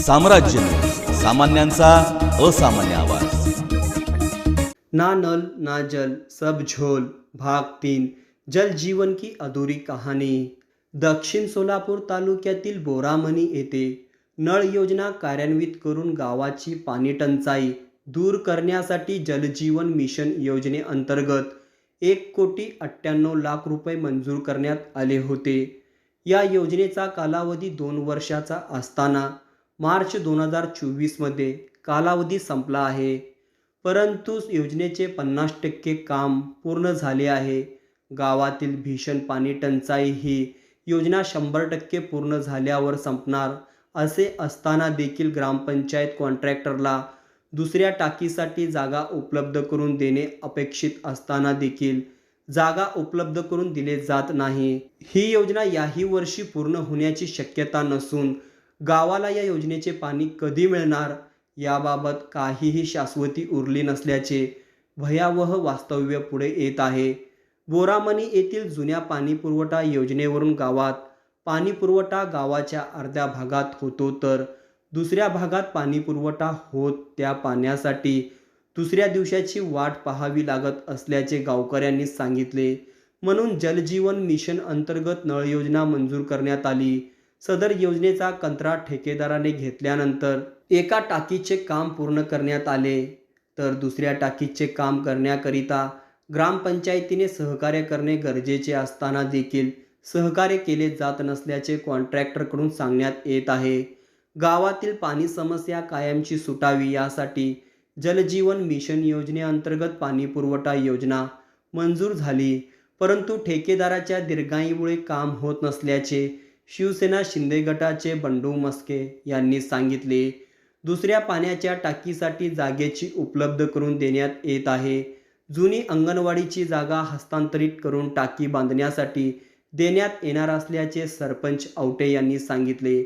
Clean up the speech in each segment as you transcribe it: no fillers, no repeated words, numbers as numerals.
साम्राज्य न्यूज, सामान्यांचा असामान्य आवाज। ना नल ना जल सब झोल भाग 3 जल जीवन की अधुरी कहानी। दक्षिण सोलापूर तालुक्यातील बोरामणी येथे नळ योजना कार्यान्वित करून गावाची पाणी टंचाई दूर करण्यासाठी जलजीवन मिशन योजनेअंतर्गत 1,98,00,000 रुपये मंजूर करण्यात आले होते। या योजनेचा कालावधी 2 वर्षाचा असताना मार्च 2024 मध्ये कालावधी संपला आहे, परंतु योजनेचे 50% काम पूर्ण झाले आहे। गावातील भीषण पाणी टंचाई ही योजना 100% पूर्ण झाल्यावर संपणार असे असताना देखील ग्रामपंचायत कॉन्ट्रॅक्टरला दुसऱ्या टाकीसाठी जागा उपलब्ध करून देणे अपेक्षित असताना देखील जागा उपलब्ध करून दिले जात नाही। ही योजना याही वर्षी पूर्ण होण्याची शक्यता नसून गावाला या योजनेचे पाणी कधी मिळणार याबाबत काहीही शाश्वती उरली नसल्याचे भयावह वास्तव्य पुढे येत आहे। बोरामणी येथील जुन्या पाणीपुरवठा योजनेवरून गावात पाणीपुरवठा गावाच्या अर्ध्या भागात होतो, तर दुसऱ्या भागात पाणीपुरवठा होत त्या पाण्यासाठी दुसऱ्या दिवसाची वाट पाहावी लागत असल्याचे गावकऱ्यांनी सांगितले। म्हणून जलजीवन मिशन अंतर्गत नळ योजना मंजूर करण्यात आली। सदर योजनेचा कंत्राट ठेकेदाराने घेतल्यानंतर एका टाकीचे काम पूर्ण करण्यात आले, तर दुसऱ्या टाकीचे काम करण्याकरिता ग्रामपंचायतीने सहकार्य करणे गरजेचे असताना देखील सहकार्य केले जात नसल्याचे कॉन्ट्रॅक्टरकडून सांगण्यात येत आहे। गावातील पाणी समस्या कायमची सुटावी यासाठी जलजीवन मिशन योजनेअंतर्गत पाणीपुरवठा योजना मंजूर झाली, परंतु ठेकेदाराच्या दिरंगाईमुळे काम होत नसल्याचे शिवसेना शिंदे गटाचे बंडू मस्के यांनी सांगितले। दुसऱ्या पाण्याच्या टाकीसाठी जागेची उपलब्ध करून देण्यात येत आहे। जुनी अंगणवाडीची जागा हस्तांतरित करून टाकी बांधण्यासाठी देण्यात येणार असल्याचे सरपंच आवटे यांनी सांगितले।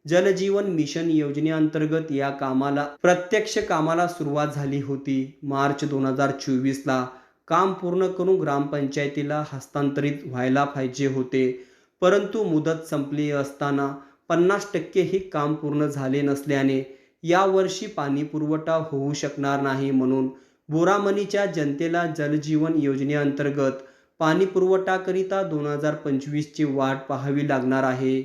जलजीवन मिशन योजनेअंतर्गत या कामाला प्रत्यक्ष कामाला सुरुवात झाली होती। मार्च 2024ला काम पूर्ण करून ग्रामपंचायतीला हस्तांतरित व्हायला पाहिजे होते, परंतु मुदत संपली असताना 50% ही काम पूर्ण झाले नसल्याने यावर्षी पाणीपुरवठा होऊ शकणार नाही। म्हणून बोरामणीच्या जनतेला जलजीवन योजनेअंतर्गत पाणीपुरवठाकरिता 2025ची वाट पाहावी लागणार आहे।